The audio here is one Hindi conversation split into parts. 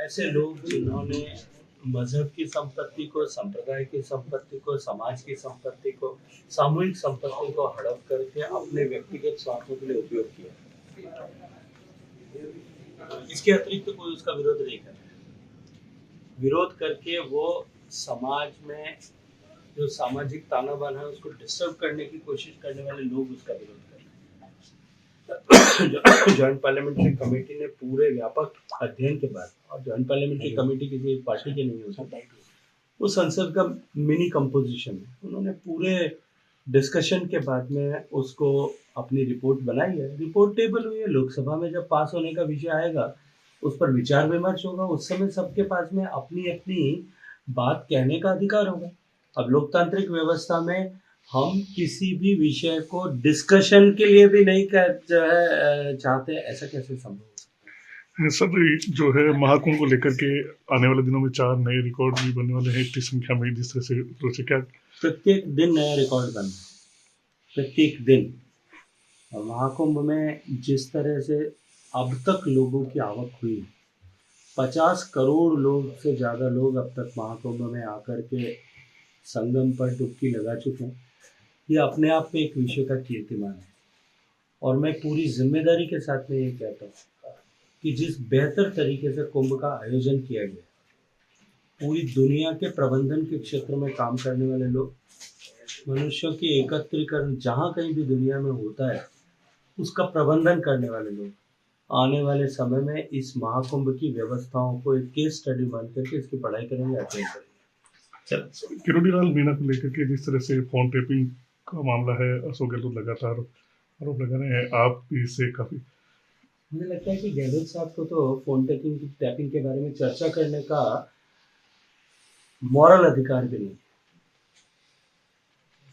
ऐसे लोग जिन्होंने मजहब की संपत्ति को, संप्रदाय की संपत्ति को, समाज की संपत्ति को, सामूहिक संपत्ति को हड़प करके अपने व्यक्तिगत स्वार्थों के लिए उपयोग किया, इसके अतिरिक्त तो कोई उसका विरोध नहीं कर रहा। विरोध करके वो समाज में जो सामाजिक ताना बाना है उसको डिस्टर्ब करने की कोशिश करने वाले लोग उसका विरोध कर रहे हैं। जॉइंट पार्लियामेंट्री कमेटी ने पूरे व्यापक अध्ययन के बाद, और जॉइंट पार्लियामेंट्री कमेटी किसी एक पार्टी की नहीं होती, वो संसद का मिनी कंपोजिशन है, उन्होंने पूरे डिस्कशन के बाद में उसको अपनी रिपोर्ट बनाई है। रिपोर्ट टेबल हुई है, लोकसभा में जब पास होने का विषय आएगा उस पर विचार विमर्श होगा, उस समय सबके पास में अपनी अपनी बात कहने का अधिकार होगा। अब लोकतांत्रिक व्यवस्था में हम किसी भी विषय को डिस्कशन के लिए भी नहीं जो है चाहते, ऐसा कैसे संभव? सर, जो है महाकुंभ को लेकर के आने वाले दिनों में 4 नए रिकॉर्ड भी बनने वाले हैं इतनी संख्या में, जिस तरह से क्या प्रत्येक दिन नया रिकॉर्ड बन रहा है, प्रत्येक दिन। और महाकुंभ में जिस तरह से अब तक लोगों की आवक हुई, 50 करोड़ लोग से ज़्यादा लोग अब तक महाकुंभ में आकर के संगम पर डुबकी लगा चुके हैं, ये अपने आप में एक विषय का कीर्तिमान है। और मैं पूरी जिम्मेदारी के साथ में ये कहता हूँ कि जिस बेहतर तरीके से कुंभ का आयोजन किया गया, पूरी दुनिया के प्रबंधन के क्षेत्र में काम करने वाले लोग, मनुष्यों की एकत्रीकरण जहाँ कहीं भी दुनिया में होता है उसका प्रबंधन करने वाले लोग आने वाले समय में इस महाकुंभ की व्यवस्थाओं को एक केस स्टडी मान करके इसकी पढ़ाई करेंगे, अध्ययन करेंगे। किरोड़ी लाल मीणा को लेकर के जिस तरह से फोन टेपिंग का मामला है, अशोक गहलोत लगातार आरोप लगा रहे हैं, आप इससे काफी, मुझे लगता है कि गहलोत साहब को तो फोन टैपिंग के बारे में चर्चा करने का मॉरल अधिकार भी नहीं।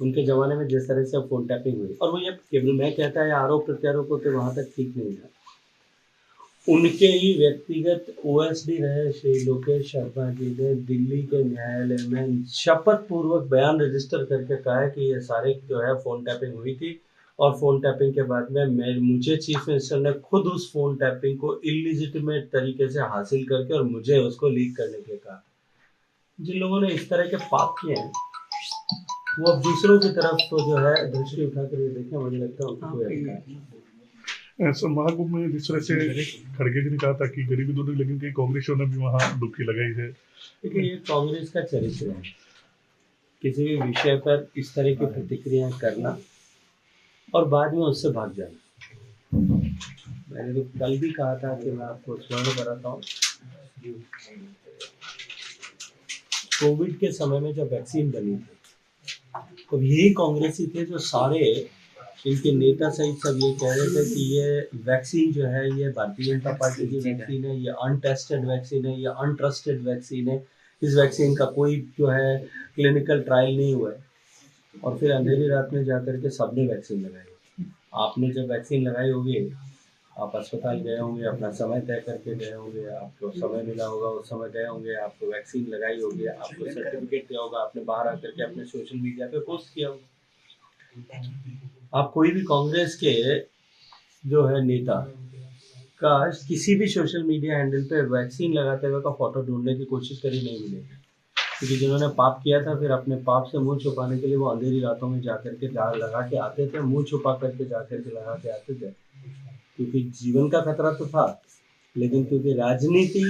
उनके ज़माने में जिस तरह से फोन टैपिंग हुई, और वो ये केवल मैं कहता है आरोप प्रत्यारोप होते वहाँ तक ठीक नहीं है। उनके ही व्यक्तिगत ओएसडी रहे श्री लोकेश शर्मा जी ने दिल्ली के न्यायालय में शपथ पूर्वक बयान रजिस्टर करके कहा है कि ये सारे जो है फ़ोन टैपिंग हुई थी, और फ़ोन टैपिंग के बाद में मुझे चीफ मिनिस्टर ने खुद उस फ़ोन टैपिंग को इलिजिटिमेट तरीके से हासिल करके और मुझे उसको लीक करने के लिए कहा। जिन लोगों ने इस तरह के पाप किए हैं वो अब दूसरों की तरफ तो जो है दृष्टि उठा कर देखें, मुझे लगता है उनको कोई अधिकार नहीं। महाकुंभ में जिस तरह से खड़गे जी ने कहा था कि गरीबी दूर, लेकिन कई कांग्रेसियों ने भी वहाँ डुबकी लगाई है। देखिए, ये कांग्रेस का चरित्र है, किसी भी विषय पर इस तरह की प्रतिक्रिया करना और बाद में उससे भाग जाना। मैंने तो कल भी कहा था कि मैं आपको स्मरण कराता हूँ, कोविड के समय में जब वैक्सीन बनी थी तो यही कांग्रेसी थे जो सारे इनके नेता सहित सब ये कह रहे थे कि ये वैक्सीन जो है ये भारतीय जनता पार्टी की वैक्सीन है, ये अनटेस्टेड वैक्सीन है, ये अनट्रस्टेड वैक्सीन है, इस वैक्सीन का कोई जो है क्लिनिकल ट्रायल नहीं हुआ है। और फिर अंधेरी रात में जाकर के सबने वैक्सीन लगाई। आपने जब वैक्सीन लगाई होगी, आप अस्पताल गए होंगे, अपना समय तय करके गए होंगे, आपको समय मिला होगा, उस समय गए होंगे, आपको वैक्सीन लगाई होगी, आपको सर्टिफिकेट दिया होगा, आपने बाहर आकर के अपने सोशल मीडिया पे पोस्ट किया होगा। आप कोई भी कांग्रेस के जो है नेता का किसी भी सोशल मीडिया हैंडल पे वैक्सीन लगाते हुए का फोटो ढूंढने की कोशिश करी नहीं मिलेगी, क्योंकि जिन्होंने पाप किया था फिर अपने पाप से मुंह छुपाने के लिए वो अंधेरी रातों में जाकर के लगा के आते थे, मुंह छुपा करके जाकर के लगा के आते थे, क्योंकि जीवन का खतरा तो था, लेकिन क्योंकि राजनीति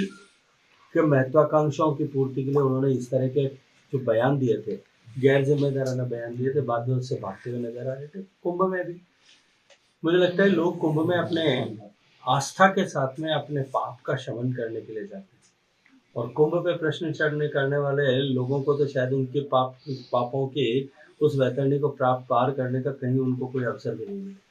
के महत्वाकांक्षाओं की पूर्ति के लिए उन्होंने इस तरह के जो बयान दिए थे, गैर जिम्मेदाराना बयान दिए थे, बाद में उससे भागते हुए नजर आ रहे थे। कुंभ में भी मुझे लगता है लोग कुंभ में अपने आस्था के साथ में अपने पाप का शमन करने के लिए जाते हैं, और कुंभ पे प्रश्न चढ़ने करने वाले लोगों को तो शायद उनके पापों के उस वैतरणी को पार करने का कहीं उनको कोई अवसर भी नहीं मिले।